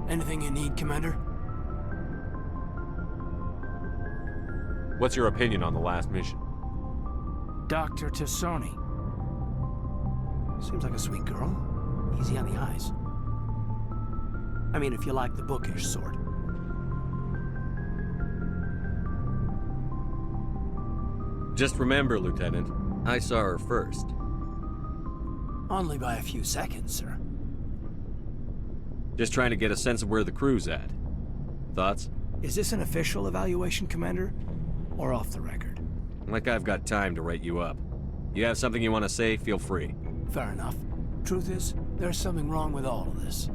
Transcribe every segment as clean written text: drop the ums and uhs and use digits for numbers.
Anything you need, Commander? What's your opinion on the last mission? Dr. Tassoni. Seems like a sweet girl. Easy on the eyes. I mean, if you like the bookish sort. Just remember, Lieutenant, I saw her first. Only by a few seconds, sir. Just trying to get a sense of where the crew's at. Thoughts? Is this an official evaluation, Commander? Or off the record? Like I've got time to write you up. You have something you want to say, feel free. Fair enough. Truth is, there's something wrong with all of this.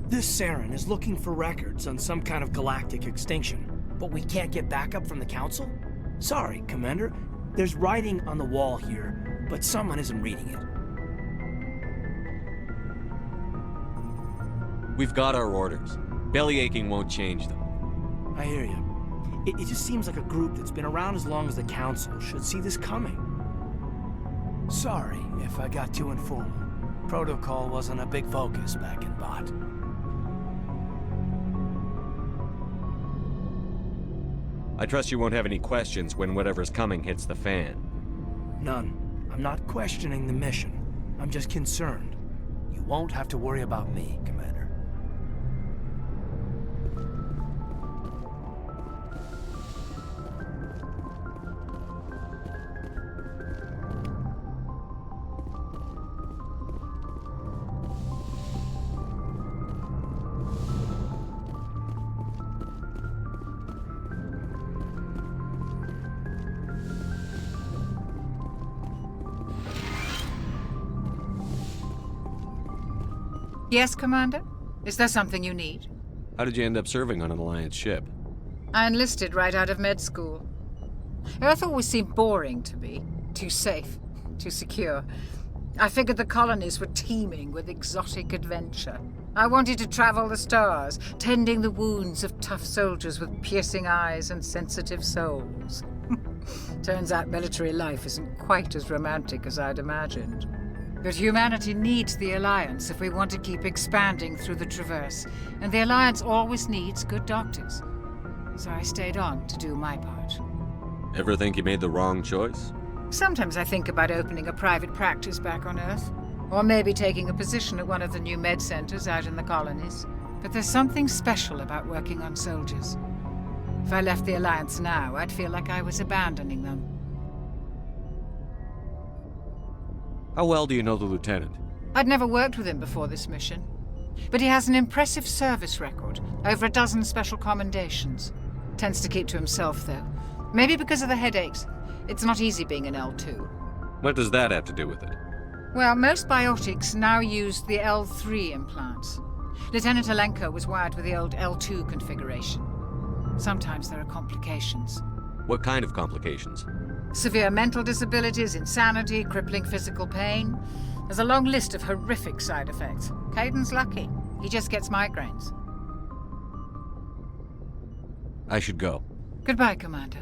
This Saren is looking for records on some kind of galactic extinction, but we can't get backup from the Council? Sorry, Commander. There's writing on the wall here, but someone isn't reading it. We've got our orders. Belly aching won't change them. I hear you. It just seems like a group that's been around as long as the Council should see this coming. Sorry if I got too informal. Protocol wasn't a big focus back in Bot. I trust you won't have any questions when whatever's coming hits the fan. None. I'm not questioning the mission. I'm just concerned. You won't have to worry about me, Commander. Yes, Commander? Is there something you need? How did you end up serving on an Alliance ship? I enlisted right out of med school. Earth always seemed boring to me. Too safe, too secure. I figured the colonies were teeming with exotic adventure. I wanted to travel the stars, tending the wounds of tough soldiers with piercing eyes and sensitive souls. Turns out military life isn't quite as romantic as I'd imagined. But humanity needs the Alliance if we want to keep expanding through the Traverse, and the Alliance always needs good doctors. So I stayed on to do my part. Ever think you made the wrong choice? Sometimes I think about opening a private practice back on Earth, or maybe taking a position at one of the new med centers out in the colonies. But there's something special about working on soldiers. If I left the Alliance now, I'd feel like I was abandoning them. How well do you know the Lieutenant? I'd never worked with him before this mission. But he has an impressive service record, over a dozen special commendations. Tends to keep to himself, though. Maybe because of the headaches. It's not easy being an L2. What does that have to do with it? Well, most biotics now use the L3 implants. Lieutenant Alenko was wired with the old L2 configuration. Sometimes there are complications. What kind of complications? Severe mental disabilities, insanity, crippling physical pain. There's a long list of horrific side effects. Caden's lucky. He just gets migraines. I should go. Goodbye, Commander.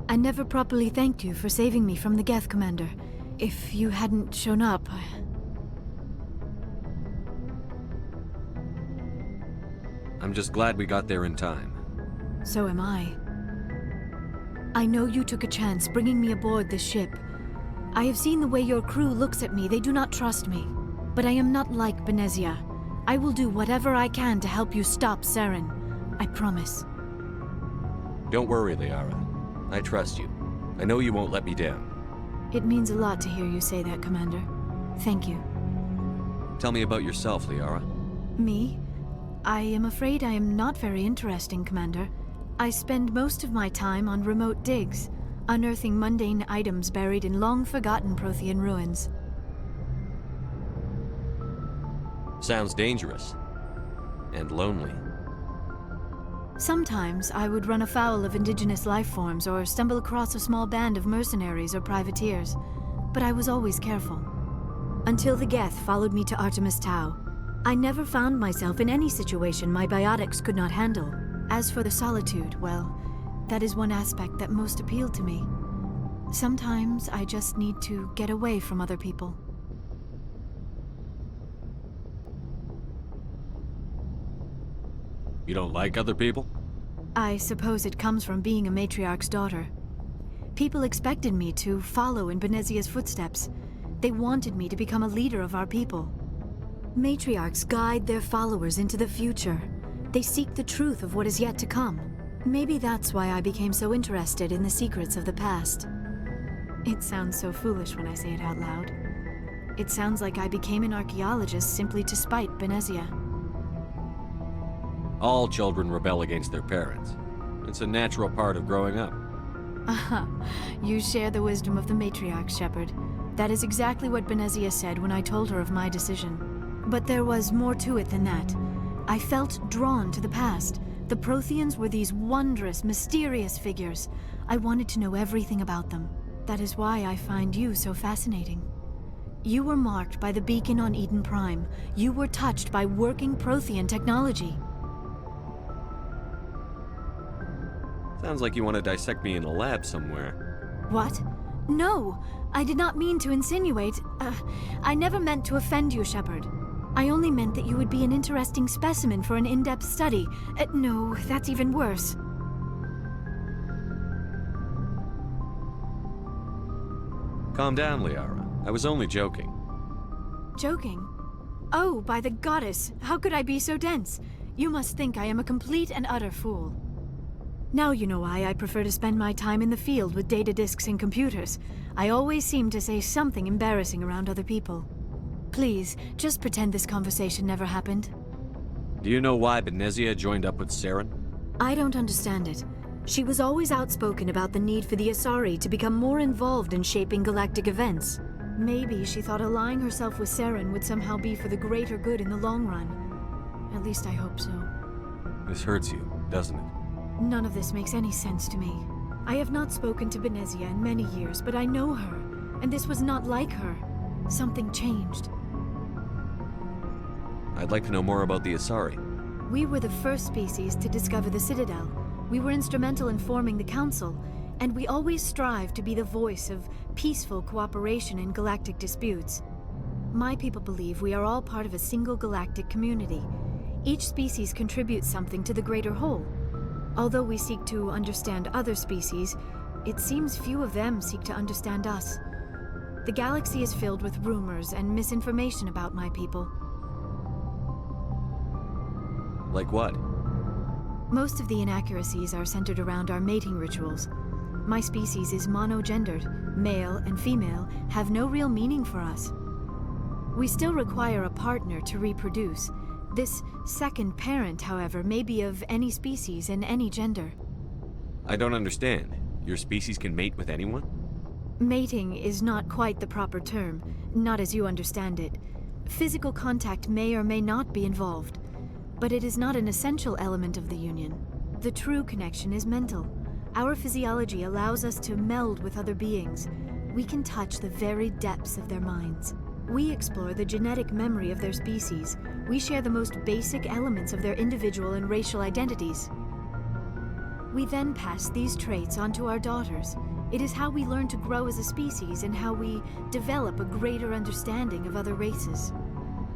I never properly thanked you for saving me from the Geth, Commander. If you hadn't shown up... I'm just glad we got there in time. So am I. I know you took a chance bringing me aboard this ship. I have seen the way your crew looks at me. They do not trust me. But I am not like Benezia. I will do whatever I can to help you stop Saren. I promise. Don't worry, Liara. I trust you. I know you won't let me down. It means a lot to hear you say that, Commander. Thank you. Tell me about yourself, Liara. Me? I am afraid I am not very interesting, Commander. I spend most of my time on remote digs, unearthing mundane items buried in long-forgotten Prothean ruins. Sounds dangerous. And lonely. Sometimes I would run afoul of indigenous life forms or stumble across a small band of mercenaries or privateers, but I was always careful. Until the Geth followed me to Artemis Tau, I never found myself in any situation my biotics could not handle. As for the solitude, well, That is one aspect that most appealed to me. Sometimes I just need to get away from other people. You don't like other people? I suppose it comes from being a matriarch's daughter. People expected me to follow in Benezia's footsteps. They wanted me to become a leader of our people. Matriarchs guide their followers into the future. They seek the truth of what is yet to come. Maybe that's why I became so interested in the secrets of the past. It sounds so foolish when I say it out loud. It sounds like I became an archaeologist simply to spite Benezia. All children rebel against their parents. It's a natural part of growing up. Aha, you share the wisdom of the matriarch, Shepard. That is exactly what Benezia said when I told her of my decision. But there was more to it than that. I felt drawn to the past. The Protheans were these wondrous, mysterious figures. I wanted to know everything about them. That is why I find you so fascinating. You were marked by the beacon on Eden Prime. You were touched by working Prothean technology. Sounds like you want to dissect me in a lab somewhere. What? No, I did not mean to insinuate. I never meant to offend you, Shepard. I only meant that you would be an interesting specimen for an in-depth study. No, that's even worse. Calm down, Liara. I was only joking. Joking? Oh, by the goddess, how could I be so dense? You must think I am a complete and utter fool. Now you know why I prefer to spend my time in the field with data disks and computers. I always seem to say something embarrassing around other people. Please, just pretend this conversation never happened. Do you know why Benezia joined up with Saren? I don't understand it. She was always outspoken about the need for the Asari to become more involved in shaping galactic events. Maybe she thought allying herself with Saren would somehow be for the greater good in the long run. At least I hope so. This hurts you, doesn't it? None of this makes any sense to me. I have not spoken to Benezia in many years, but I know her, and this was not like her. Something changed. I'd like to know more about the Asari. We were the first species to discover the Citadel. We were instrumental in forming the Council, and we always strive to be the voice of peaceful cooperation in galactic disputes. My people believe we are all part of a single galactic community. Each species contributes something to the greater whole. Although we seek to understand other species, it seems few of them seek to understand us. The galaxy is filled with rumors and misinformation about my people. Like what? Most of the inaccuracies are centered around our mating rituals. My species is monogendered. Male and female have no real meaning for us. We still require a partner to reproduce. This second parent, however, may be of any species and any gender. I don't understand. Your species can mate with anyone? Mating is not quite the proper term, not as you understand it. Physical contact may or may not be involved, but it is not an essential element of the union. The true connection is mental. Our physiology allows us to meld with other beings. We can touch the very depths of their minds. We explore the genetic memory of their species. We share the most basic elements of their individual and racial identities. We then pass these traits on to our daughters. It is how we learn to grow as a species and how we develop a greater understanding of other races.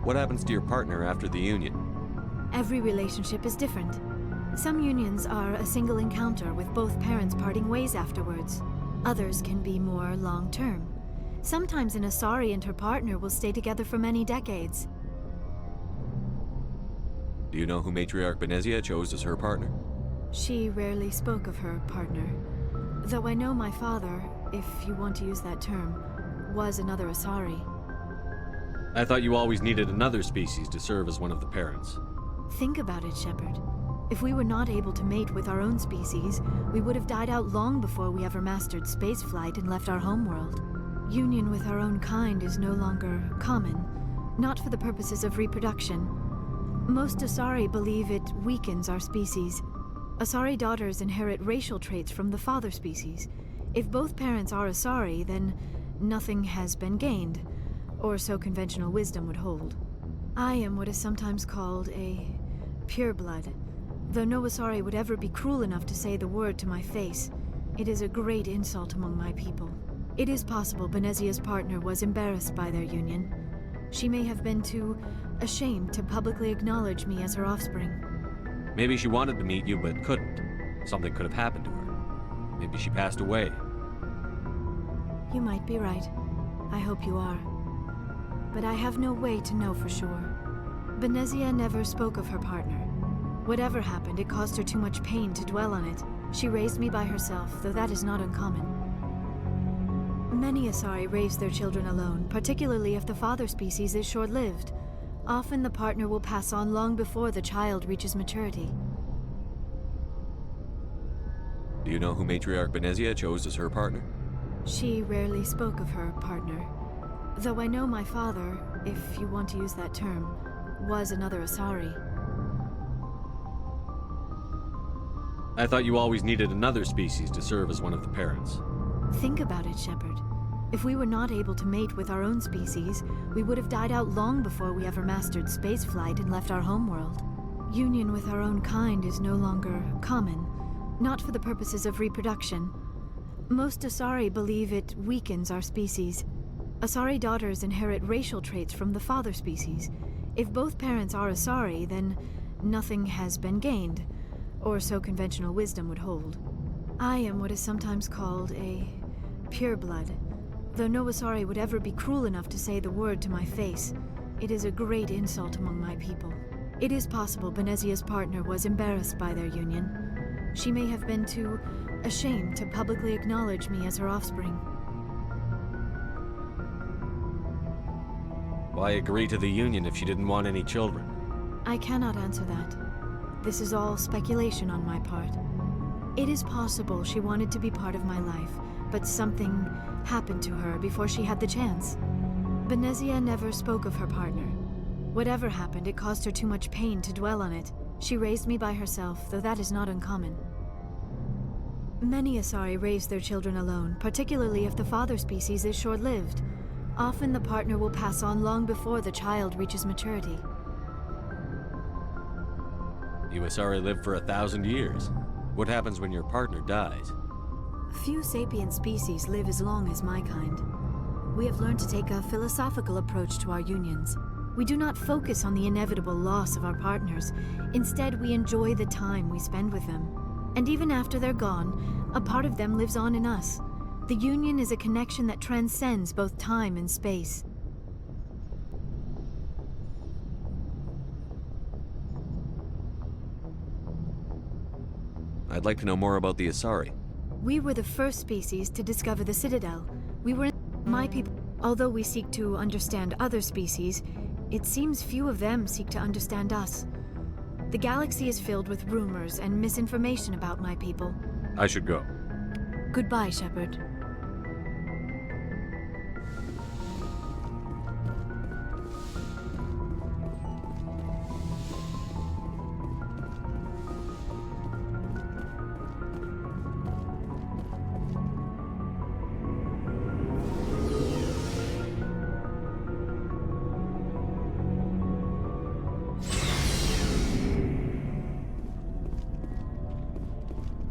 What happens to your partner after the union? Every relationship is different. Some unions are a single encounter with both parents parting ways afterwards. Others can be more long-term. Sometimes an Asari and her partner will stay together for many decades. Do you know who Matriarch Benezia chose as her partner? She rarely spoke of her partner. Though I know my father, if you want to use that term, was another Asari. I thought you always needed another species to serve as one of the parents. Think about it, Shepard. If we were not able to mate with our own species, we would have died out long before we ever mastered spaceflight and left our homeworld. Union with our own kind is no longer common, not for the purposes of reproduction. Most Asari believe it weakens our species. Asari daughters inherit racial traits from the father species. If both parents are Asari, then nothing has been gained, or so conventional wisdom would hold. I am what is sometimes called a pureblood. Though no Asari would ever be cruel enough to say the word to my face, it is a great insult among my people. It is possible Benezia's partner was embarrassed by their union. She may have been too ashamed to publicly acknowledge me as her offspring. Maybe she wanted to meet you but couldn't. Something could have happened to her. Maybe she passed away. You might be right. I hope you are. But I have no way to know for sure. Benezia never spoke of her partner. Whatever happened, it caused her too much pain to dwell on it. She raised me by herself, though that is not uncommon. Many Asari raise their children alone, particularly if the father species is short-lived. Often the partner will pass on long before the child reaches maturity. Do you know who Matriarch Benezia chose as her partner? She rarely spoke of her partner. Though I know my father, if you want to use that term, was another Asari. I thought you always needed another species to serve as one of the parents. Think about it, Shepard. If we were not able to mate with our own species, we would have died out long before we ever mastered spaceflight and left our homeworld. Union with our own kind is no longer common, not for the purposes of reproduction. Most Asari believe it weakens our species. Asari daughters inherit racial traits from the father species. If both parents are Asari, then nothing has been gained, or so conventional wisdom would hold. I am what is sometimes called a pureblood. Though no Asari would ever be cruel enough to say the word to my face, it is a great insult among my people. It is possible Benezia's partner was embarrassed by their union. She may have been too ashamed to publicly acknowledge me as her offspring. Why agree to the union if she didn't want any children? I cannot answer that. This is all speculation on my part. It is possible she wanted to be part of my life, but something happened to her before she had the chance. Benezia never spoke of her partner. Whatever happened, it caused her too much pain to dwell on it. She raised me by herself, though that is not uncommon. Many Asari raise their children alone, particularly if the father species is short-lived. Often the partner will pass on long before the child reaches maturity. You Asari live for 1,000 years. What happens when your partner dies? Few sapient species live as long as my kind. We have learned to take a philosophical approach to our unions. We do not focus on the inevitable loss of our partners. Instead, we enjoy the time we spend with them. And even after they're gone, a part of them lives on in us. The union is a connection that transcends both time and space. I'd like to know more about the Asari. We were the first species to discover the Citadel. We were my people. Although we seek to understand other species, it seems few of them seek to understand us. The galaxy is filled with rumors and misinformation about my people. I should go. Goodbye, Shepard.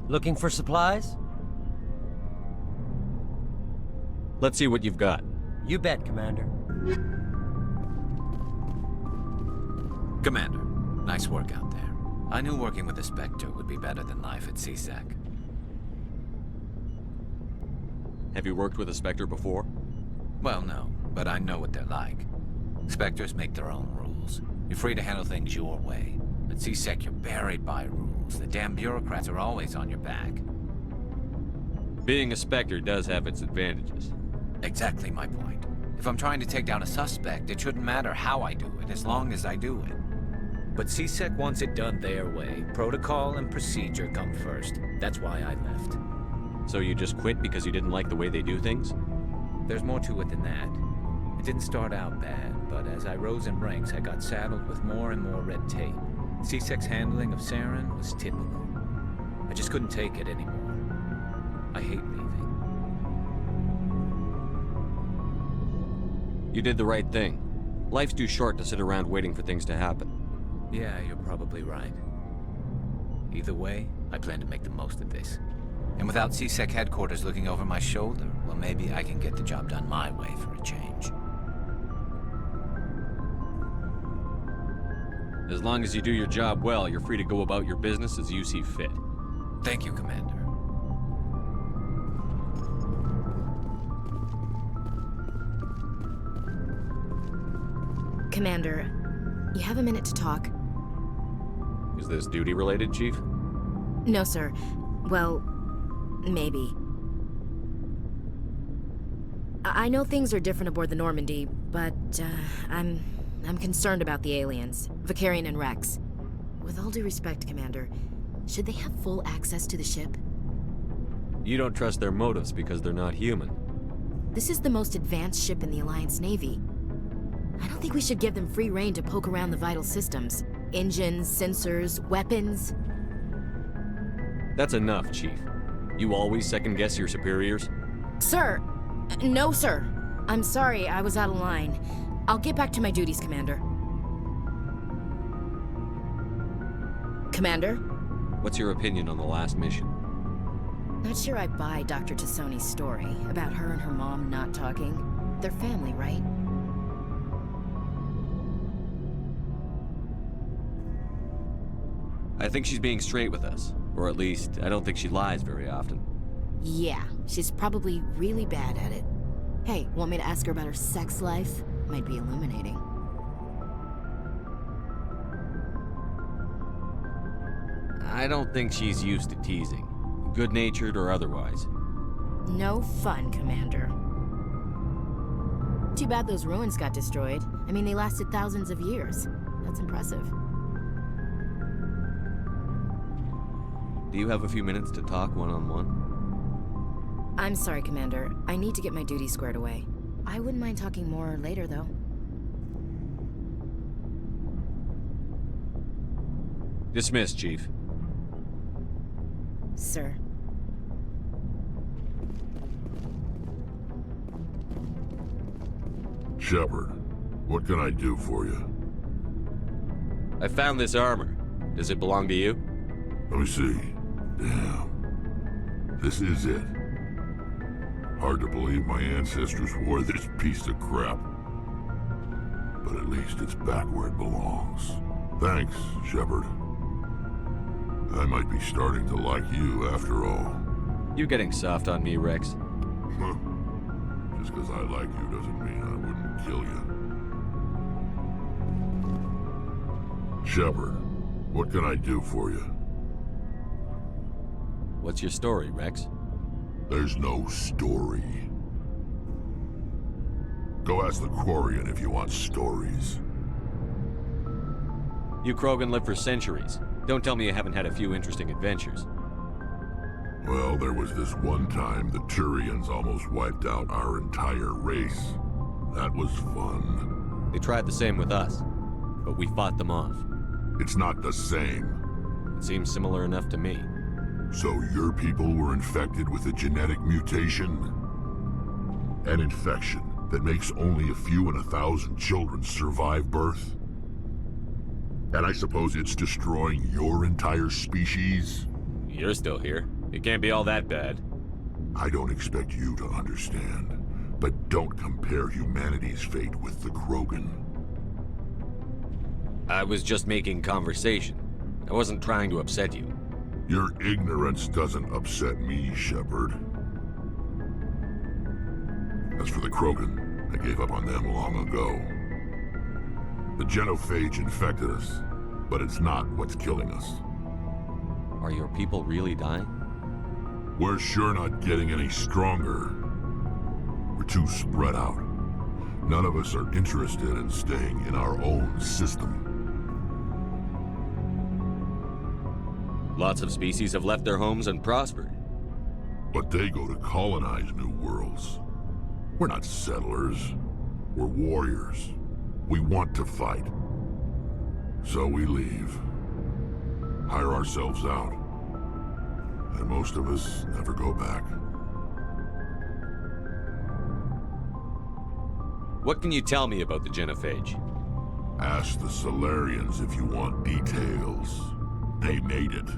Looking for supplies? Let's see what you've got. You bet, Commander. Commander, nice work out there. I knew working with a Spectre would be better than life at CSEC. Have you worked with a Spectre before? Well, no, but I know what they're like. Spectres make their own rules. You're free to handle things your way. At CSEC, you're buried by rules. The damn bureaucrats are always on your back. Being a Spectre does have its advantages. Exactly my point. If I'm trying to take down a suspect, it shouldn't matter how I do it, as long as I do it. But CSEC wants it done their way. Protocol and procedure come first. That's why I left. So you just quit because you didn't like the way they do things? There's more to it than that. It didn't start out bad, but as I rose in ranks, I got saddled with more and more red tape. CSEC's handling of Saren was typical. I just couldn't take it anymore. I hate leaving. You did the right thing. Life's too short to sit around waiting for things to happen. Yeah, you're probably right. Either way, I plan to make the most of this. And without CSEC headquarters looking over my shoulder, well, maybe I can get the job done my way for a change. As long as you do your job well, you're free to go about your business as you see fit. Thank you, Commander. Commander, you have a minute to talk? Is this duty-related, Chief? No, sir. Well, maybe. I know things are different aboard the Normandy, but I'm concerned about the aliens, Vicarian and Rex. With all due respect, Commander, should they have full access to the ship? You don't trust their motives because they're not human. This is the most advanced ship in the Alliance Navy. I don't think we should give them free rein to poke around the vital systems. Engines, sensors, weapons. That's enough, Chief. You always second-guess your superiors? Sir! No, sir. I'm sorry, I was out of line. I'll get back to my duties, Commander. Commander? What's your opinion on the last mission? Not sure I buy Dr. Tassoni's story about her and her mom not talking. They're family, right? I think she's being straight with us. Or at least, I don't think she lies very often. Yeah, she's probably really bad at it. Hey, want me to ask her about her sex life? Might be illuminating. I don't think she's used to teasing. Good-natured or otherwise. No fun, Commander. Too bad those ruins got destroyed. I mean, they lasted thousands of years. That's impressive. Do you have a few minutes to talk one-on-one? I'm sorry, Commander. I need to get my duties squared away. I wouldn't mind talking more later, though. Dismissed, Chief. Sir. Shepard, what can I do for you? I found this armor. Does it belong to you? Let me see. Damn. This is it. Hard to believe my ancestors wore this piece of crap. But at least it's back where it belongs. Thanks, Shepard. I might be starting to like you after all. You getting soft on me, Rex? Huh. Just because I like you doesn't mean I wouldn't kill you. Shepard, what can I do for you? What's your story, Rex? There's no story. Go ask the Quarian if you want stories. You Krogan lived for centuries. Don't tell me you haven't had a few interesting adventures. Well, there was this one time the Turians almost wiped out our entire race. That was fun. They tried the same with us, but we fought them off. It's not the same. It seems similar enough to me. So your people were infected with a genetic mutation? An infection that makes only a few in 1,000 children survive birth? And I suppose it's destroying your entire species? You're still here. It can't be all that bad. I don't expect you to understand, but don't compare humanity's fate with the Krogan. I was just making conversation. I wasn't trying to upset you. Your ignorance doesn't upset me, Shepard. As for the Krogan, I gave up on them long ago. The genophage infected us, but it's not what's killing us. Are your people really dying? We're sure not getting any stronger. We're too spread out. None of us are interested in staying in our own system. Lots of species have left their homes and prospered. But they go to colonize new worlds. We're not settlers. We're warriors. We want to fight. So we leave. Hire ourselves out. And most of us never go back. What can you tell me about the genophage? Ask the Solarians if you want details. They made it.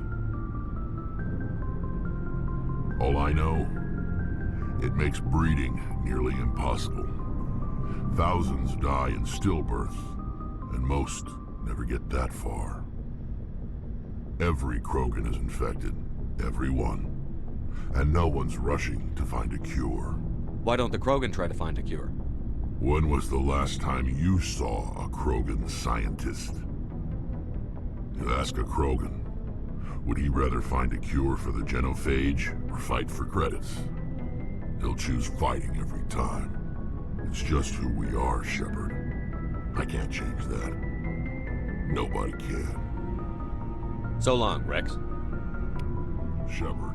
All I know, it makes breeding nearly impossible. Thousands die in stillbirth, and most never get that far. Every Krogan is infected, every one. And no one's rushing to find a cure. Why don't the Krogan try to find a cure? When was the last time you saw a Krogan scientist? You ask a Krogan, would he rather find a cure for the genophage or fight for credits? He'll choose fighting every time. It's just who we are, Shepard. I can't change that. Nobody can. So long, Rex. Shepard.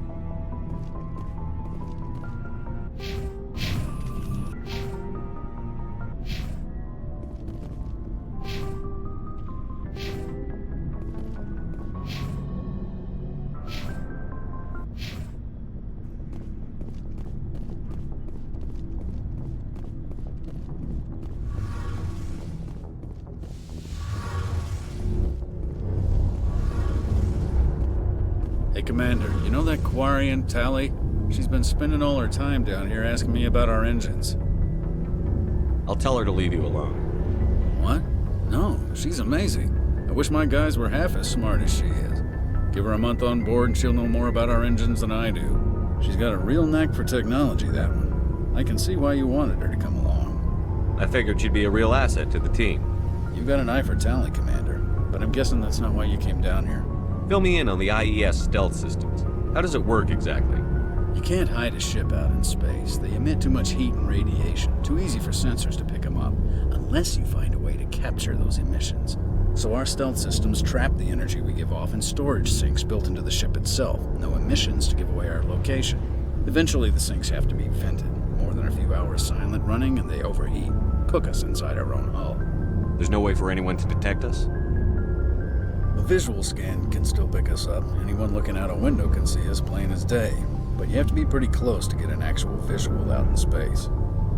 Hey, Commander, you know that Quarian, Tally? She's been spending all her time down here asking me about our engines. I'll tell her to leave you alone. What? No, she's amazing. I wish my guys were half as smart as she is. Give her a month on board and she'll know more about our engines than I do. She's got a real knack for technology, that one. I can see why you wanted her to come along. I figured she'd be a real asset to the team. You've got an eye for talent, Commander, but I'm guessing that's not why you came down here. Fill me in on the IES stealth systems. How does it work exactly? You can't hide a ship out in space. They emit too much heat and radiation. Too easy for sensors to pick them up, unless you find a way to capture those emissions. So our stealth systems trap the energy we give off in storage sinks built into the ship itself. No emissions to give away our location. Eventually the sinks have to be vented. More than a few hours silent running and they overheat. Cook us inside our own hull. There's no way for anyone to detect us? A visual scan can still pick us up. Anyone looking out a window can see us plain as day. But you have to be pretty close to get an actual visual out in space.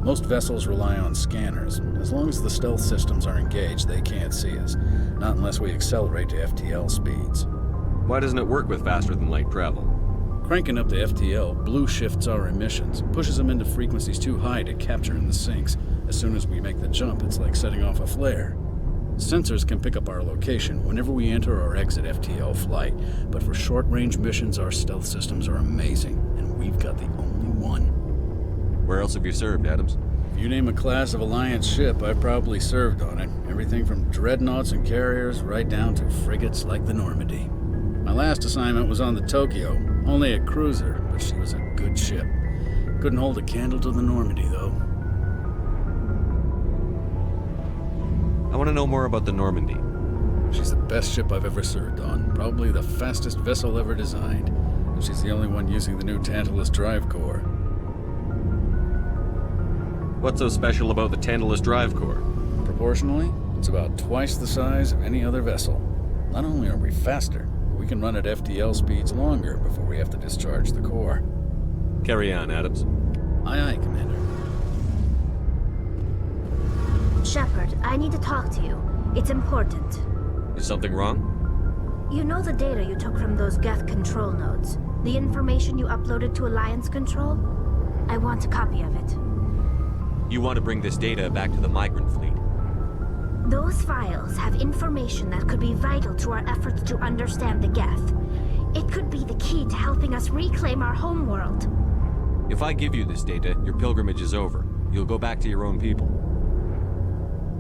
Most vessels rely on scanners. As long as the stealth systems are engaged, they can't see us. Not unless we accelerate to FTL speeds. Why doesn't it work with faster than light travel? Cranking up to FTL blue shifts our emissions, pushes them into frequencies too high to capture in the sinks. As soon as we make the jump, it's like setting off a flare. Sensors can pick up our location whenever we enter or exit FTL flight, but for short-range missions, our stealth systems are amazing, and we've got the only one. Where else have you served, Adams? If you name a class of Alliance ship, I've probably served on it. Everything from dreadnoughts and carriers right down to frigates like the Normandy. My last assignment was on the Tokyo, only a cruiser, but she was a good ship. Couldn't hold a candle to the Normandy, though. I want to know more about the Normandy. She's the best ship I've ever served on, probably the fastest vessel ever designed. And she's the only one using the new Tantalus drive core. What's so special about the Tantalus drive core? Proportionally, it's about twice the size of any other vessel. Not only are we faster, but we can run at FTL speeds longer before we have to discharge the core. Carry on, Adams. Aye, aye, Commander. Shepard, I need to talk to you. It's important. Is something wrong? You know the data you took from those Geth control nodes? The information you uploaded to Alliance Control? I want a copy of it. You want to bring this data back to the migrant fleet? Those files have information that could be vital to our efforts to understand the Geth. It could be the key to helping us reclaim our homeworld. If I give you this data, your pilgrimage is over. You'll go back to your own people.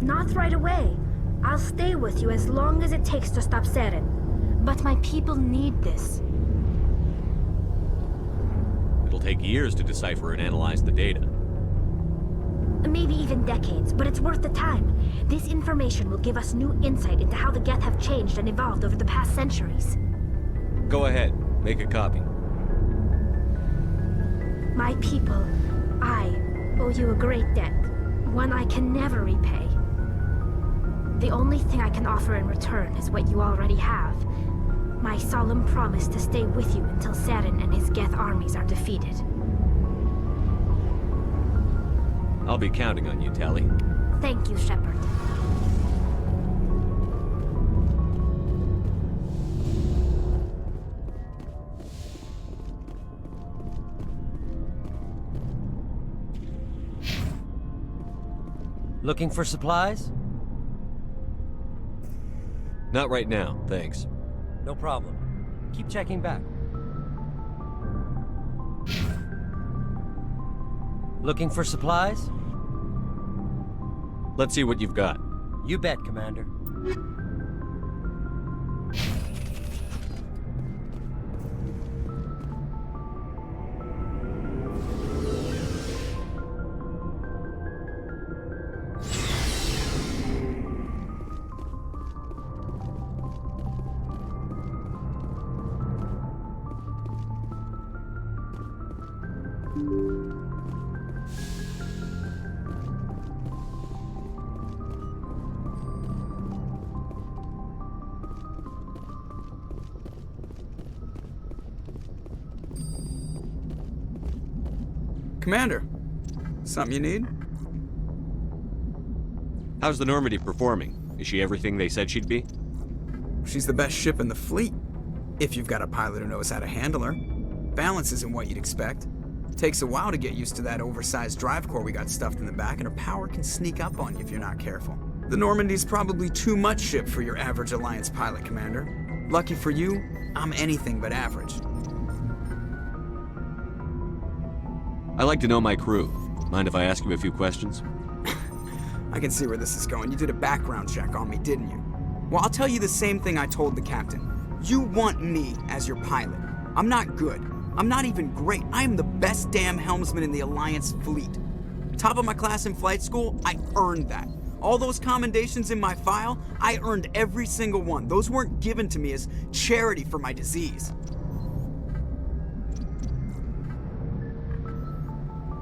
Not right away. I'll stay with you as long as it takes to stop Seren. But my people need this. It'll take years to decipher and analyze the data. Maybe even decades, but it's worth the time. This information will give us new insight into how the Geth have changed and evolved over the past centuries. Go ahead, make a copy. My people, I owe you a great debt, one I can never repay. The only thing I can offer in return is what you already have. My solemn promise to stay with you until Seren and his Geth armies are defeated. I'll be counting on you, Tally. Thank you, Shepard. Looking for supplies? Not right now, thanks. No problem. Keep checking back. Looking for supplies? Let's see what you've got. You bet, Commander. Commander, something you need? How's the Normandy performing? Is she everything they said she'd be? She's the best ship in the fleet, if you've got a pilot who knows how to handle her. Balance isn't what you'd expect. Takes a while to get used to that oversized drive core we got stuffed in the back, and her power can sneak up on you if you're not careful. The Normandy's probably too much ship for your average Alliance pilot, Commander. Lucky for you, I'm anything but average. I like to know my crew. Mind if I ask you a few questions? I can see where this is going. You did a background check on me, didn't you? Well, I'll tell you the same thing I told the captain. You want me as your pilot. I'm not good. I'm not even great. I am the best damn helmsman in the Alliance fleet. Top of my class in flight school, I earned that. All those commendations in my file, I earned every single one. Those weren't given to me as charity for my disease.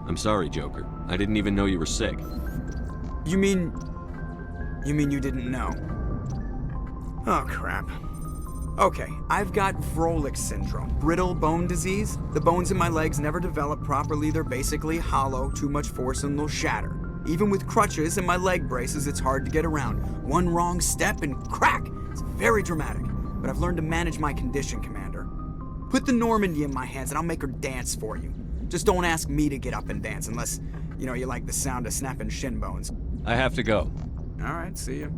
I'm sorry, Joker. I didn't even know you were sick. You mean you didn't know? Oh, crap. Okay, I've got Vrolik syndrome, brittle bone disease. The bones in my legs never develop properly. They're basically hollow, too much force and they'll shatter. Even with crutches and my leg braces, it's hard to get around. One wrong step and crack! It's very dramatic, but I've learned to manage my condition, Commander. Put the Normandy in my hands and I'll make her dance for you. Just don't ask me to get up and dance unless, you like the sound of snapping shin bones. I have to go. All right, see you.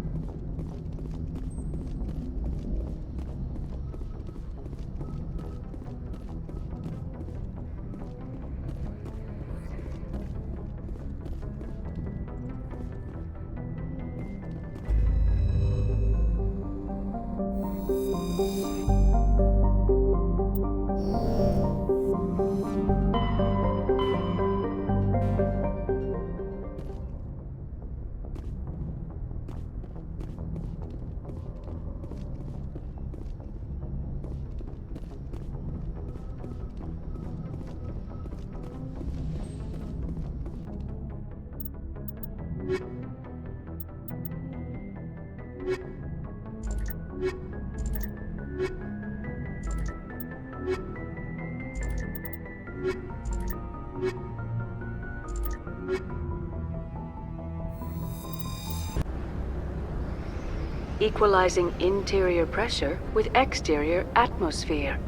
Equalizing interior pressure with exterior atmosphere.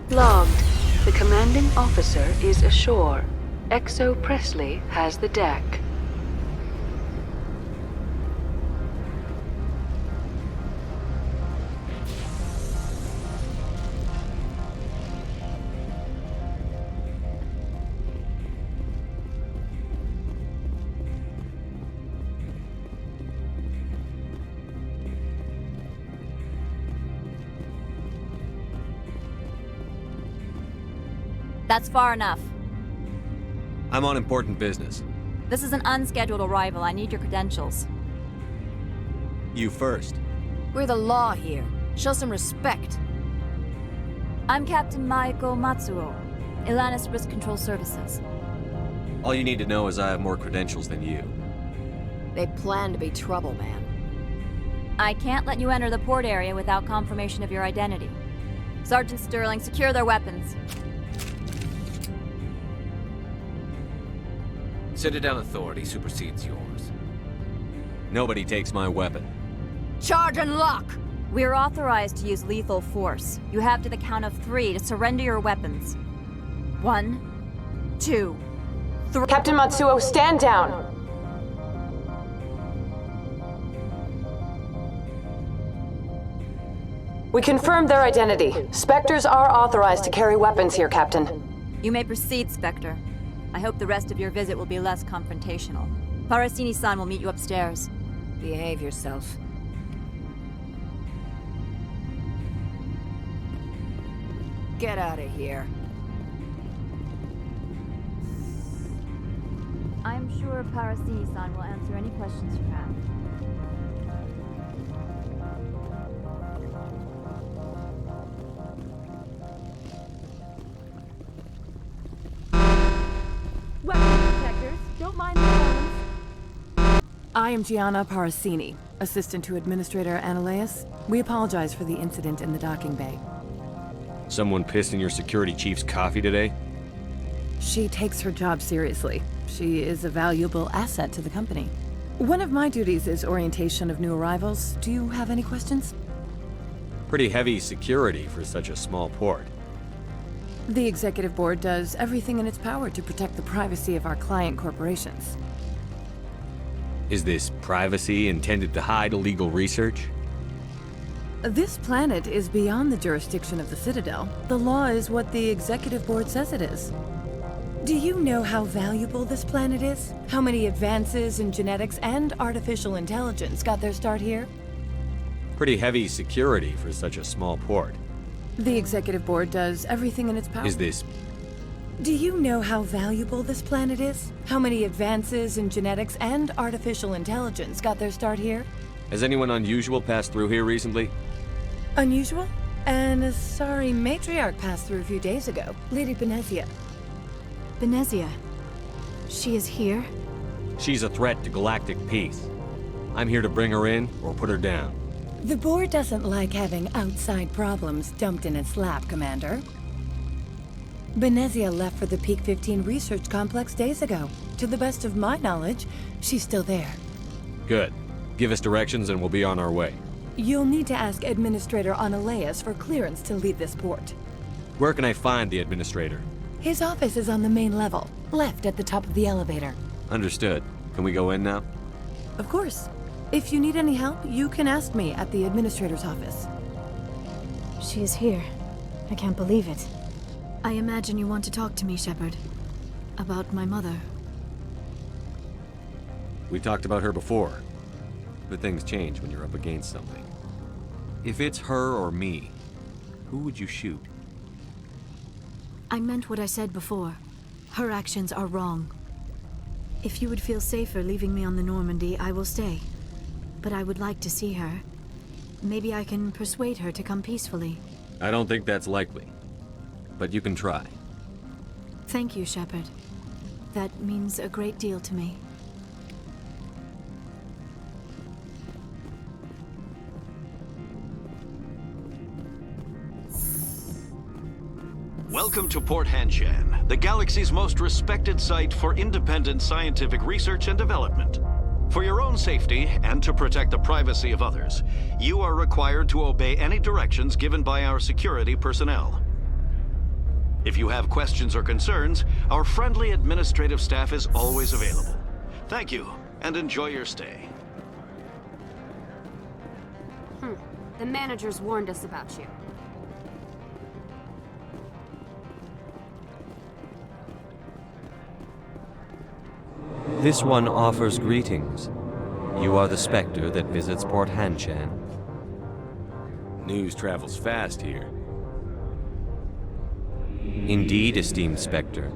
Logged. The commanding officer is ashore. Exo Presley has the deck. That's far enough. I'm on important business. This is an unscheduled arrival. I need your credentials. You first. We're the law here. Show some respect. I'm Captain Maiko Matsuo, Ilanis Risk Control Services. All you need to know is I have more credentials than you. They plan to be trouble, man. I can't let you enter the port area without confirmation of your identity. Sergeant Sterling, secure their weapons. Citadel authority supersedes yours. Nobody takes my weapon. Charge and lock! We're authorized to use lethal force. You have to the count of 3 to surrender your weapons. 1, 2, 3. Captain Matsuo, stand down! We confirmed their identity. Spectres are authorized to carry weapons here, Captain. You may proceed, Spectre. I hope the rest of your visit will be less confrontational. Parasini-san will meet you upstairs. Behave yourself. Get out of here. I'm sure Parasini-san will answer any questions you have. Weapon protectors, don't mind the phones. I am Gianna Parasini, assistant to Administrator Ananias. We apologize for the incident in the docking bay. Someone pissed in your security chief's coffee today? She takes her job seriously. She is a valuable asset to the company. One of my duties is orientation of new arrivals. Do you have any questions? Pretty heavy security for such a small port. The Executive Board does everything in its power to protect the privacy of our client corporations. Is this privacy intended to hide illegal research? This planet is beyond the jurisdiction of the Citadel. The law is what the Executive Board says it is. Do you know how valuable this planet is? How many advances in genetics and artificial intelligence got their start here? Pretty heavy security for such a small port. The Executive Board does everything in its power. Is this... Do you know how valuable this planet is? How many advances in genetics and artificial intelligence got their start here? Has anyone unusual passed through here recently? Unusual? And a sorry matriarch passed through a few days ago. Lady Benezia. Benezia. She is here? She's a threat to galactic peace. I'm here to bring her in or put her down. The board doesn't like having outside problems dumped in its lap, Commander. Benezia left for the Peak 15 research complex days ago. To the best of my knowledge, she's still there. Good. Give us directions and we'll be on our way. You'll need to ask Administrator Ananias for clearance to leave this port. Where can I find the Administrator? His office is on the main level, left at the top of the elevator. Understood. Can we go in now? Of course. If you need any help, you can ask me at the Administrator's office. She is here. I can't believe it. I imagine you want to talk to me, Shepard. About my mother. We talked about her before. But things change when you're up against something. If it's her or me, who would you shoot? I meant what I said before. Her actions are wrong. If you would feel safer leaving me on the Normandy, I will stay. But I would like to see her. Maybe I can persuade her to come peacefully. I don't think that's likely. But you can try. Thank you, Shepard. That means a great deal to me. Welcome to Port Hanshan, the galaxy's most respected site for independent scientific research and development. For your own safety, and to protect the privacy of others, you are required to obey any directions given by our security personnel. If you have questions or concerns, our friendly administrative staff is always available. Thank you, and enjoy your stay. The managers warned us about you. This one offers greetings. You are the Spectre that visits Port Hanshan. News travels fast here. Indeed, esteemed Spectre.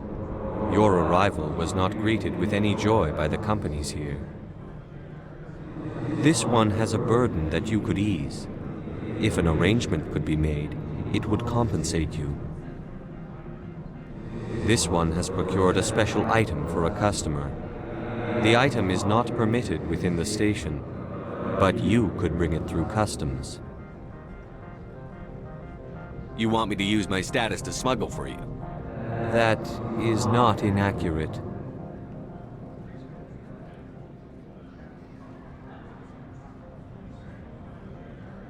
Your arrival was not greeted with any joy by the companies here. This one has a burden that you could ease. If an arrangement could be made, it would compensate you. This one has procured a special item for a customer. The item is not permitted within the station, but you could bring it through customs. You want me to use my status to smuggle for you? That is not inaccurate.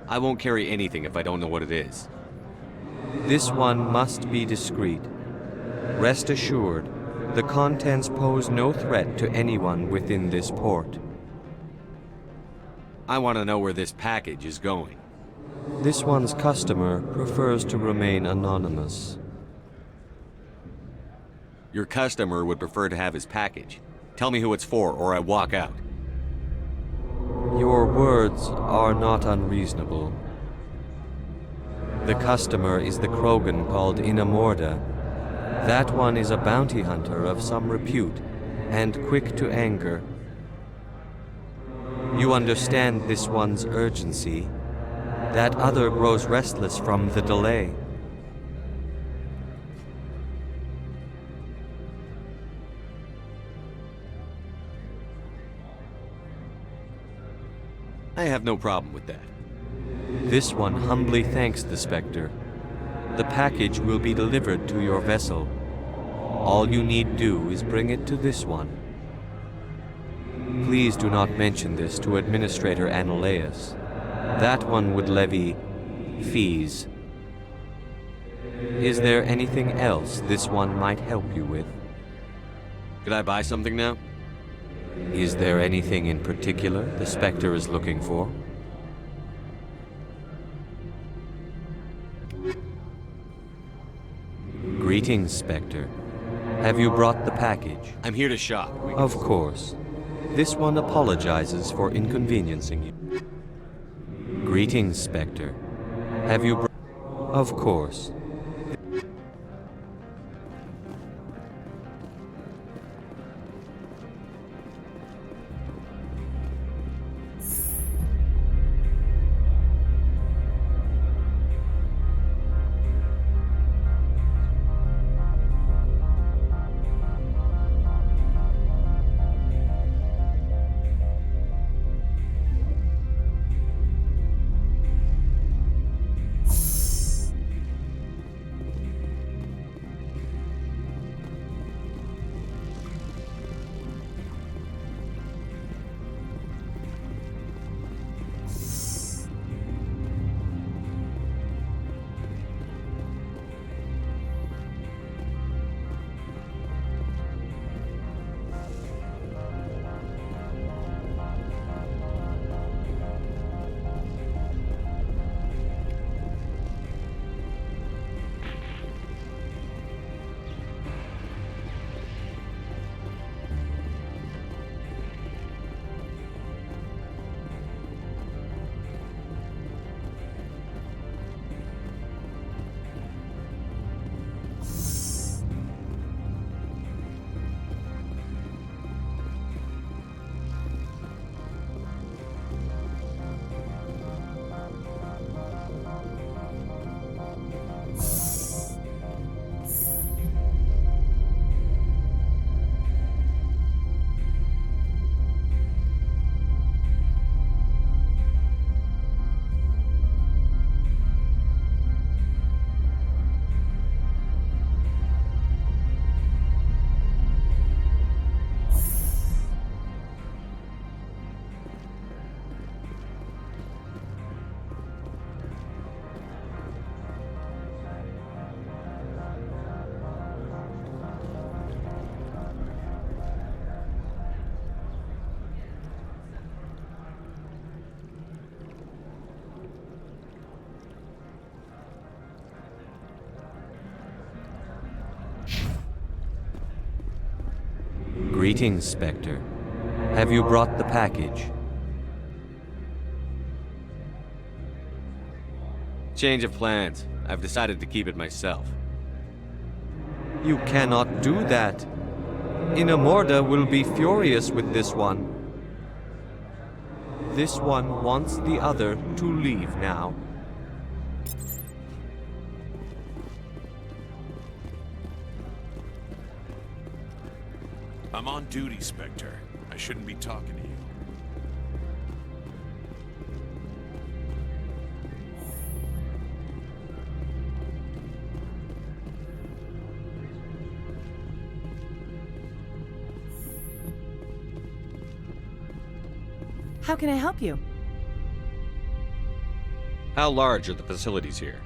I won't carry anything if I don't know what it is. This one must be discreet. Rest assured, the contents pose no threat to anyone within this port. I want to know where this package is going. This one's customer prefers to remain anonymous. Your customer would prefer to have his package. Tell me who it's for, or I walk out. Your words are not unreasonable. The customer is the Krogan called Inamorda. That one is a bounty hunter of some repute, and quick to anger. You understand this one's urgency. That other grows restless from the delay. I have no problem with that. This one humbly thanks the Spectre. The package will be delivered to your vessel. All you need do is bring it to this one. Please do not mention this to Administrator Analeus. That one would levy fees. Is there anything else this one might help you with? Could I buy something now? Is there anything in particular the Spectre is looking for? Greetings, Spectre. Have you brought the package? I'm here to shop. Of course. This one apologizes for inconveniencing you. Greetings, Spectre. Have you Of course. Greetings, Spectre. Have you brought the package? Change of plans. I've decided to keep it myself. You cannot do that. Inamorda will be furious with this one. This one wants the other to leave now. I'm on duty, Spectre. I shouldn't be talking to you. How can I help you? How large are the facilities here?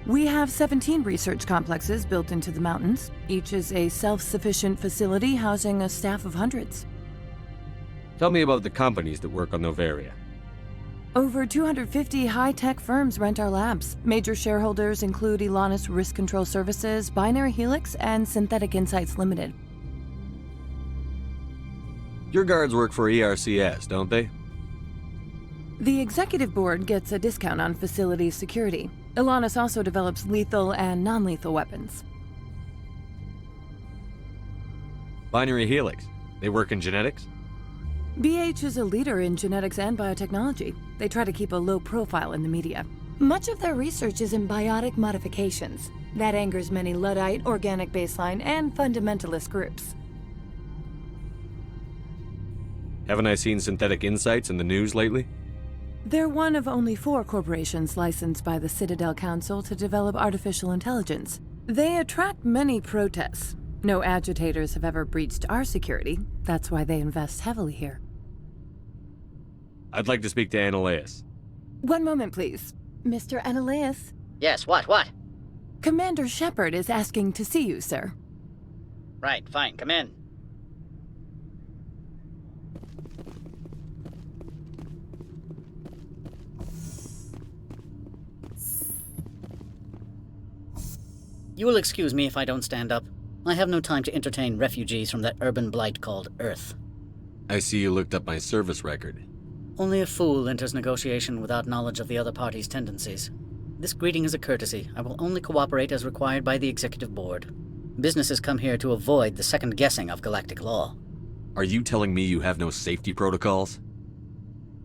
We have 17 research complexes built into the mountains. Each is a self-sufficient facility housing a staff of hundreds. Tell me about the companies that work on Noveria. Over 250 high-tech firms rent our labs. Major shareholders include Elanus Risk Control Services, Binary Helix, and Synthetic Insights Limited. Your guards work for ERCS, don't they? The executive board gets a discount on facility security. Elanus also develops lethal and non-lethal weapons. Binary Helix. They work in genetics? BH is a leader in genetics and biotechnology. They try to keep a low profile in the media. Much of their research is in biotic modifications. That angers many Luddite, organic baseline, and fundamentalist groups. Haven't I seen Synthetic Insights in the news lately? They're one of only 4 corporations licensed by the Citadel Council to develop artificial intelligence. They attract many protests. No agitators have ever breached our security. That's why they invest heavily here. I'd like to speak to Annaleus. One moment, please. Mr. Annaleus? Yes, what? Commander Shepard is asking to see you, sir. Right, fine, come in. You will excuse me if I don't stand up. I have no time to entertain refugees from that urban blight called Earth. I see you looked up my service record. Only a fool enters negotiation without knowledge of the other party's tendencies. This greeting is a courtesy. I will only cooperate as required by the executive board. Businesses come here to avoid the second guessing of galactic law. Are you telling me you have no safety protocols?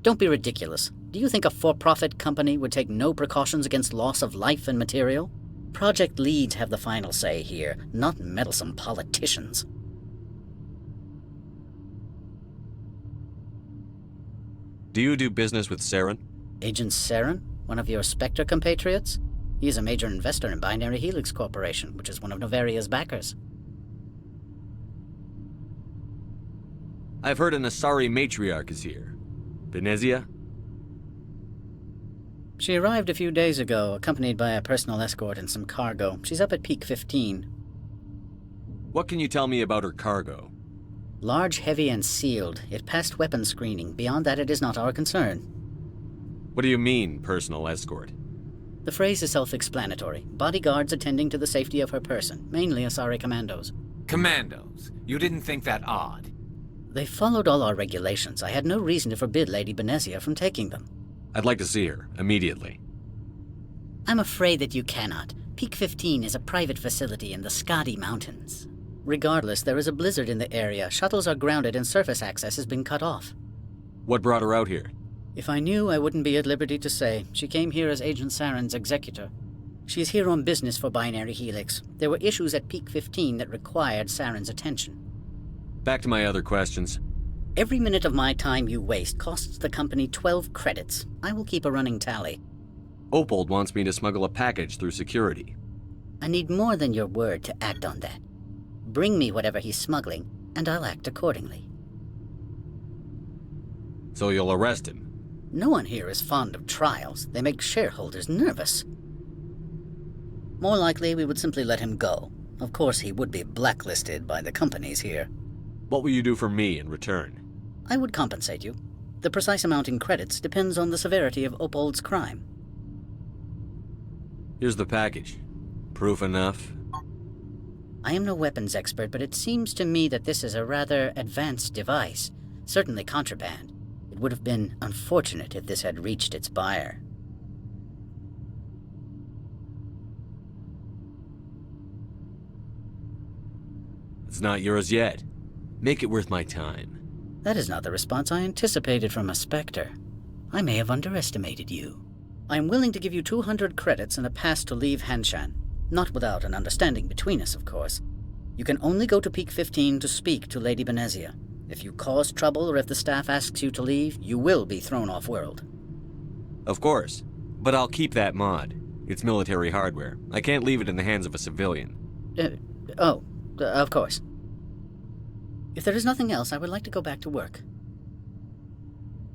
Don't be ridiculous. Do you think a for-profit company would take no precautions against loss of life and material? Project leads have the final say here, not meddlesome politicians. Do you do business with Saren? Agent Saren? One of your Spectre compatriots? He is a major investor in Binary Helix Corporation, which is one of Noveria's backers. I've heard an Asari matriarch is here. Venezia? She arrived a few days ago, accompanied by a personal escort and some cargo. She's up at Peak 15. What can you tell me about her cargo? Large, heavy, and sealed. It passed weapons screening. Beyond that, it is not our concern. What do you mean, personal escort? The phrase is self-explanatory. Bodyguards attending to the safety of her person, mainly Asari commandos. Commandos? You didn't think that odd? They followed all our regulations. I had no reason to forbid Lady Benezia from taking them. I'd like to see her, immediately. I'm afraid that you cannot. Peak 15 is a private facility in the Skadi Mountains. Regardless, there is a blizzard in the area. Shuttles are grounded and surface access has been cut off. What brought her out here? If I knew, I wouldn't be at liberty to say. She came here as Agent Saren's executor. She's here on business for Binary Helix. There were issues at Peak 15 that required Saren's attention. Back to my other questions. Every minute of my time you waste costs the company 12 credits. I will keep a running tally. Opold wants me to smuggle a package through security. I need more than your word to act on that. Bring me whatever he's smuggling, and I'll act accordingly. So you'll arrest him? No one here is fond of trials. They make shareholders nervous. More likely, we would simply let him go. Of course, he would be blacklisted by the companies here. What will you do for me in return? I would compensate you. The precise amount in credits depends on the severity of Opold's crime. Here's the package. Proof enough? I am no weapons expert, but it seems to me that this is a rather advanced device. Certainly contraband. It would have been unfortunate if this had reached its buyer. It's not yours yet. Make it worth my time. That is not the response I anticipated from a Spectre. I may have underestimated you. I am willing to give you 200 credits and a pass to leave Hanshan. Not without an understanding between us, of course. You can only go to Peak 15 to speak to Lady Benezia. If you cause trouble or if the staff asks you to leave, you will be thrown off-world. Of course. But I'll keep that mod. It's military hardware. I can't leave it in the hands of a civilian. Of course. If there is nothing else, I would like to go back to work.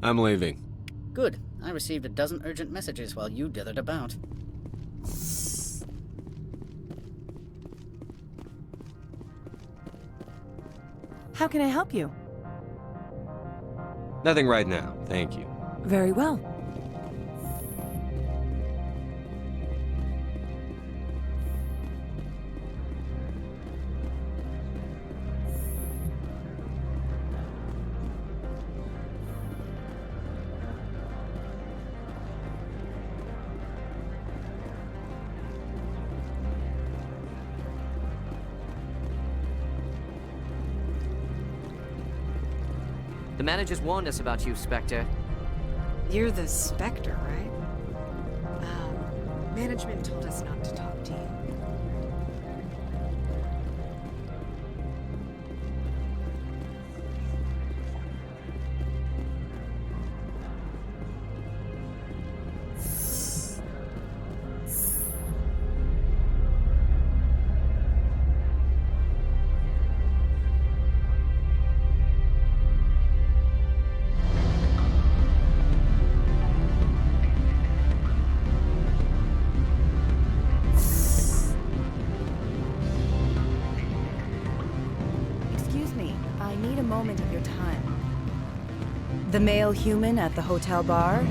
I'm leaving. Good. I received a dozen urgent messages while you dithered about. How can I help you? Nothing right now, thank you. Very well. The managers warned us about you, Spectre. You're the Spectre, right? Management told us not to talk to you. The male human at the hotel bar?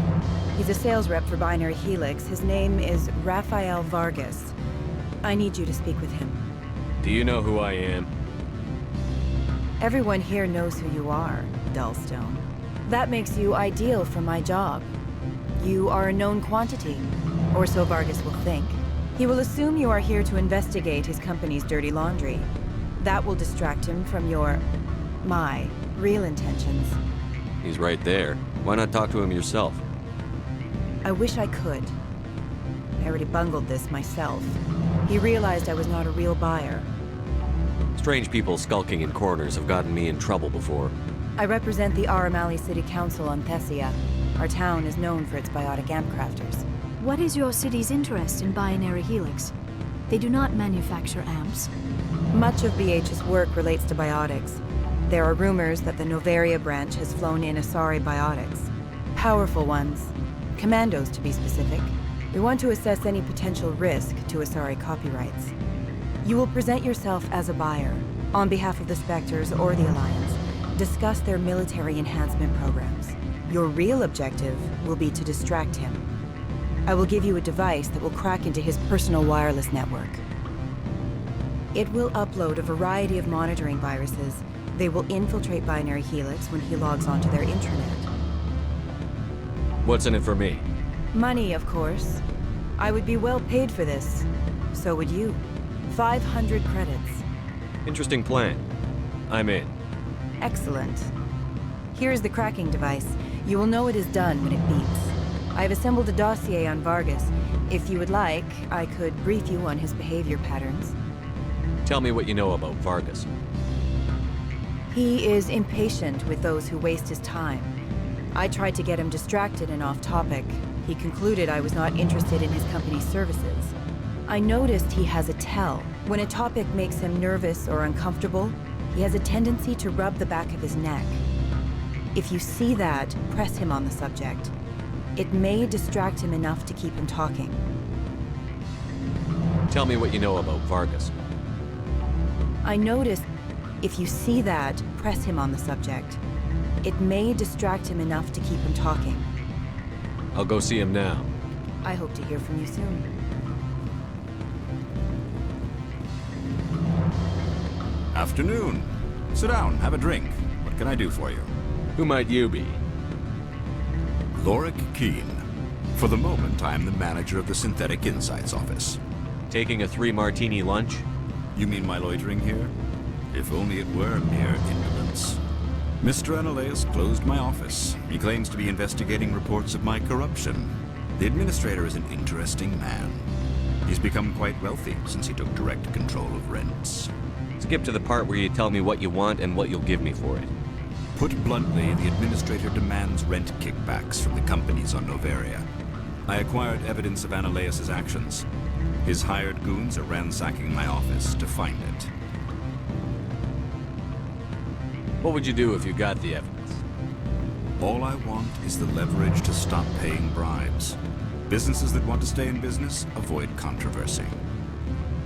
He's a sales rep for Binary Helix. His name is Rafael Vargas. I need you to speak with him. Do you know who I am? Everyone here knows who you are, Dullstone. That makes you ideal for my job. You are a known quantity, or so Vargas will think. He will assume you are here to investigate his company's dirty laundry. That will distract him from my real intentions. He's right there. Why not talk to him yourself? I wish I could. I already bungled this myself. He realized I was not a real buyer. Strange people skulking in corners have gotten me in trouble before. I represent the Aramali City Council on Thessia. Our town is known for its biotic amp crafters. What is your city's interest in Binary Helix? They do not manufacture amps. Much of BH's work relates to biotics. There are rumors that the Noveria branch has flown in Asari biotics. Powerful ones. Commandos, to be specific. We want to assess any potential risk to Asari copyrights. You will present yourself as a buyer, on behalf of the Spectres or the Alliance. Discuss their military enhancement programs. Your real objective will be to distract him. I will give you a device that will crack into his personal wireless network. It will upload a variety of monitoring viruses. They will infiltrate Binary Helix when he logs onto their intranet. What's in it for me? Money, of course. I would be well paid for this. So would you. 500 credits. Interesting plan. I'm in. Excellent. Here's the cracking device. You will know it is done when it beeps. I have assembled a dossier on Vargas. If you would like, I could brief you on his behavior patterns. Tell me what you know about Vargas. He is impatient with those who waste his time. I tried to get him distracted and off topic. He concluded I was not interested in his company's services. I noticed he has a tell. When a topic makes him nervous or uncomfortable, he has a tendency to rub the back of his neck. If you see that, press him on the subject. It may distract him enough to keep him talking. Tell me what you know about Vargas. I noticed if you see that, press him on the subject. It may distract him enough to keep him talking. I'll go see him now. I hope to hear from you soon. Afternoon. Sit down, have a drink. What can I do for you? Who might you be? Lorik Keene. For the moment, I am the manager of the Synthetic Insights office. Taking a 3-martini lunch? You mean my loitering here? If only it were mere indolence. Mr. Analeus closed my office. He claims to be investigating reports of my corruption. The administrator is an interesting man. He's become quite wealthy since he took direct control of rents. Skip to the part where you tell me what you want and what you'll give me for it. Put bluntly, the administrator demands rent kickbacks from the companies on Noveria. I acquired evidence of Analeus' actions. His hired goons are ransacking my office to find it. What would you do if you got the evidence? All I want is the leverage to stop paying bribes. Businesses that want to stay in business avoid controversy.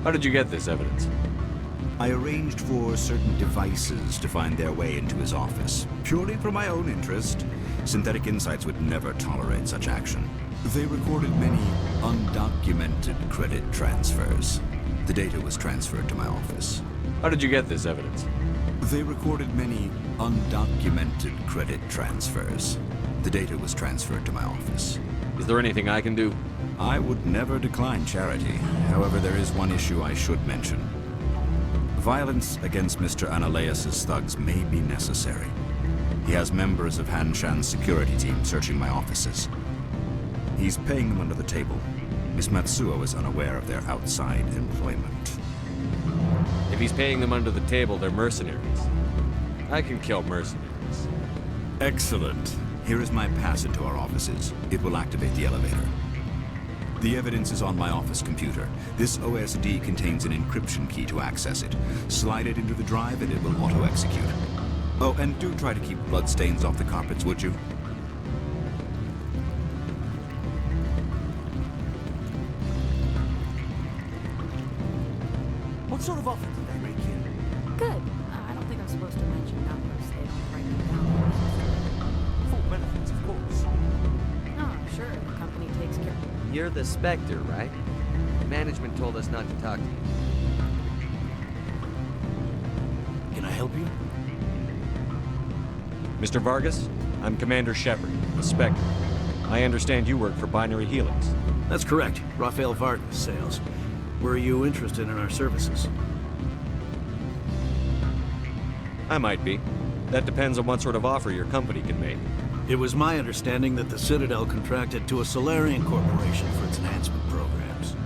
How did you get this evidence? I arranged for certain devices to find their way into his office. Purely for my own interest, Synthetic Insights would never tolerate such action. They recorded many undocumented credit transfers. The data was transferred to my office. How did you get this evidence? They recorded many undocumented credit transfers. The data was transferred to my office. Is there anything I can do? I would never decline charity. However, there is one issue I should mention. Violence against Mr. Analeus' thugs may be necessary. He has members of Hanshan's security team searching my offices. He's paying them under the table. Miss Matsuo is unaware of their outside employment. If he's paying them under the table, they're mercenaries. I can kill mercenaries. Excellent. Here is my pass into our offices. It will activate the elevator. The evidence is on my office computer. This OSD contains an encryption key to access it. Slide it into the drive and it will auto-execute. Oh, and do try to keep bloodstains off the carpets, would you? What sort of offer did they make you? Good. I don't think I'm supposed to mention numbers. They don't write them down. Full benefits, of course. Oh, sure. The company takes care. You're the Spectre, right? Management told us not to talk to you. Can I help you? Mr. Vargas, I'm Commander Shepard, a Spectre. I understand you work for Binary Helix. That's correct. Rafael Vargas, sales. Were you interested in our services? I might be. That depends on what sort of offer your company can make. It was my understanding that the Citadel contracted to a Solarian corporation for its enhancement programs.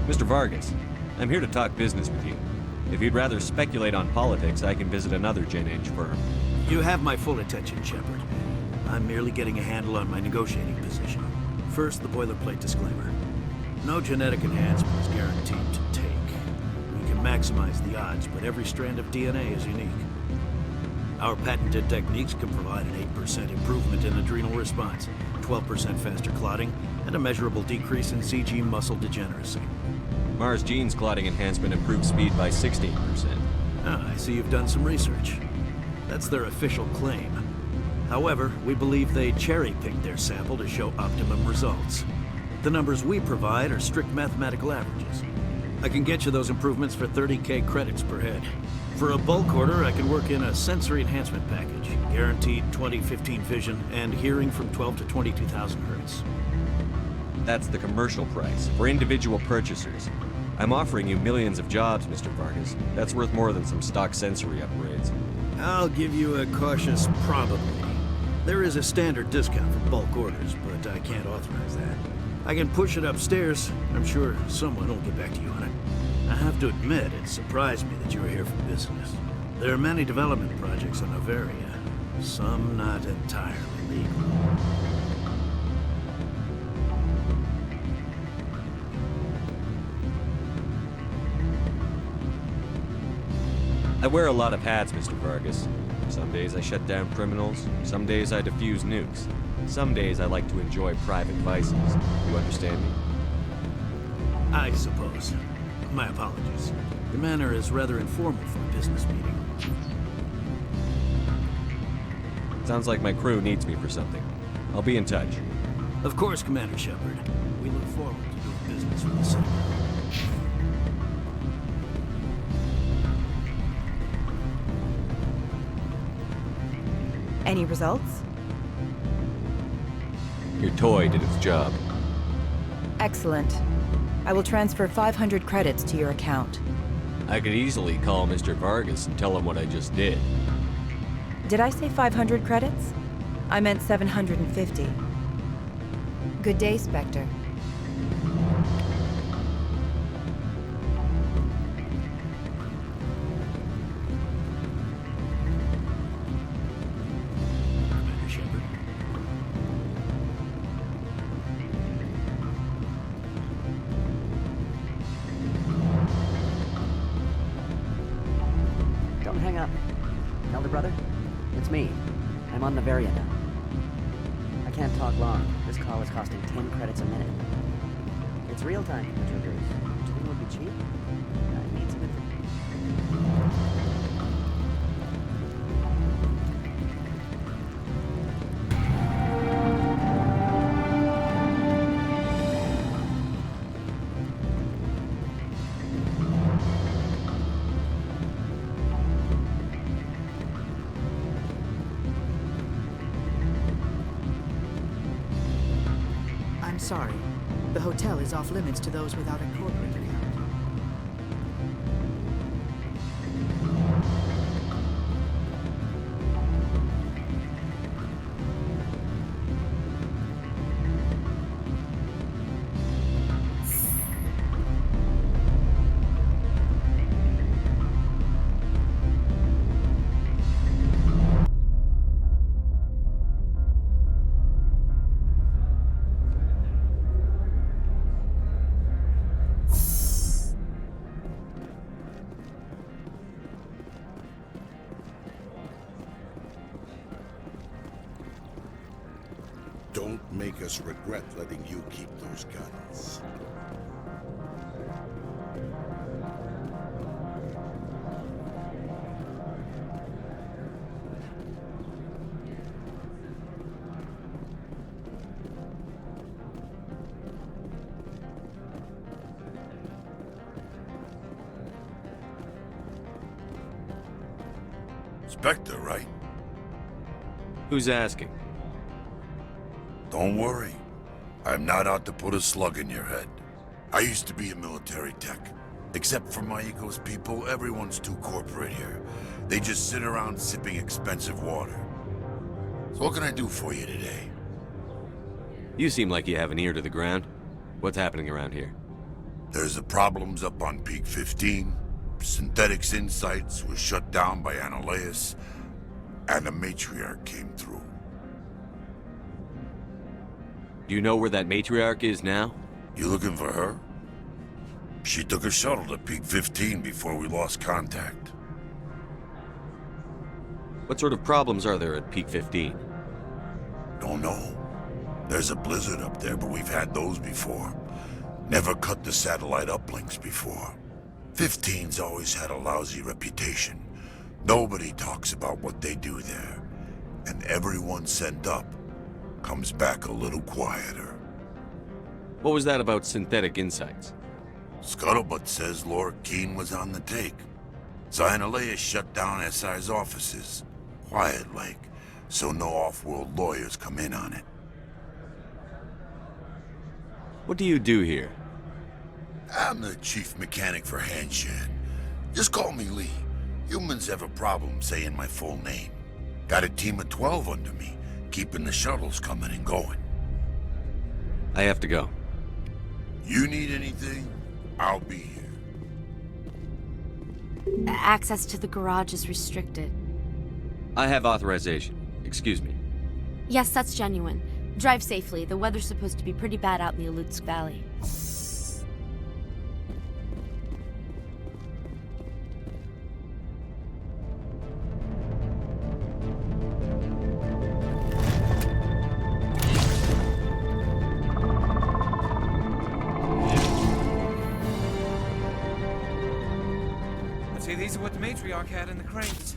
Mr. Vargas, I'm here to talk business with you. If you'd rather speculate on politics, I can visit another Gen Age firm. You have my full attention, Shepard. I'm merely getting a handle on my negotiating position. First, the boilerplate disclaimer. No genetic enhancement is guaranteed to take. We can maximize the odds, but every strand of DNA is unique. Our patented techniques can provide an 8% improvement in adrenal response, 12% faster clotting, and a measurable decrease in CG muscle degeneracy. Mars Gene's clotting enhancement improves speed by 16%. Ah, I see you've done some research. That's their official claim. However, we believe they cherry-picked their sample to show optimum results. The numbers we provide are strict mathematical averages. I can get you those improvements for 30K credits per head. For a bulk order, I can work in a sensory enhancement package, guaranteed 20/15 vision, and hearing from 12 to 22,000 hertz. That's the commercial price, for individual purchasers. I'm offering you millions of jobs, Mr. Vargas. That's worth more than some stock sensory upgrades. I'll give you a cautious probably. There is a standard discount for bulk orders, but I can't authorize that. I can push it upstairs. I'm sure someone will get back to you on it. I have to admit, it surprised me that you were here for business. There are many development projects on Noveria, some not entirely legal. I wear a lot of hats, Mr. Vargas. Some days I shut down criminals, some days I defuse nukes. Some days I like to enjoy private vices. You understand me? I suppose. My apologies. Your manner is rather informal for a business meeting. Sounds like my crew needs me for something. I'll be in touch. Of course, Commander Shepard. We look forward to doing business with the Citadel. Any results? Your toy did its job. Excellent. I will transfer 500 credits to your account. I could easily call Mr. Vargas and tell him what I just did. Did I say 500 credits? I meant 750. Good day, Spectre. Commander Shepard. Don't hang up. Elder brother, it's me. I'm on Noveria now. I can't talk long. This call is costing 10 credits a minute. It's real time for triggers. Do you think it would be cheap? I need some information. I'm sorry. The hotel is off limits to those without a corporate account. Don't make us regret letting you keep those guns. Spectre, right? Who's asking? Don't worry. I'm not out to put a slug in your head. I used to be a military tech. Except for my ego's people, everyone's too corporate here. They just sit around sipping expensive water. So what can I do for you today? You seem like you have an ear to the ground. What's happening around here? There's the problems up on Peak 15. Synthetics Insights was shut down by Annihilus, and a matriarch came through. Do you know where that matriarch is now? You looking for her? She took a shuttle to Peak 15 before we lost contact. What sort of problems are there at Peak 15? Don't know. There's a blizzard up there, but we've had those before. Never cut the satellite uplinks before. 15's always had a lousy reputation. Nobody talks about what they do there. And everyone sent up comes back a little quieter. What was that about Synthetic Insights? Scuttlebutt says Lord Keene was on the take. Annihilus shut down SI's offices. Quiet like, so no off-world lawyers come in on it. What do you do here? I'm the chief mechanic for Hanshan. Just call me Lee. Humans have a problem saying my full name. Got a team of 12 under me, keeping the shuttles coming and going. I have to go. You need anything? I'll be here. Access to the garage is restricted. I have authorization. Excuse me. Yes, that's genuine. Drive safely. The weather's supposed to be pretty bad out in the Alutsk Valley. See, these are what the matriarch had in the crates.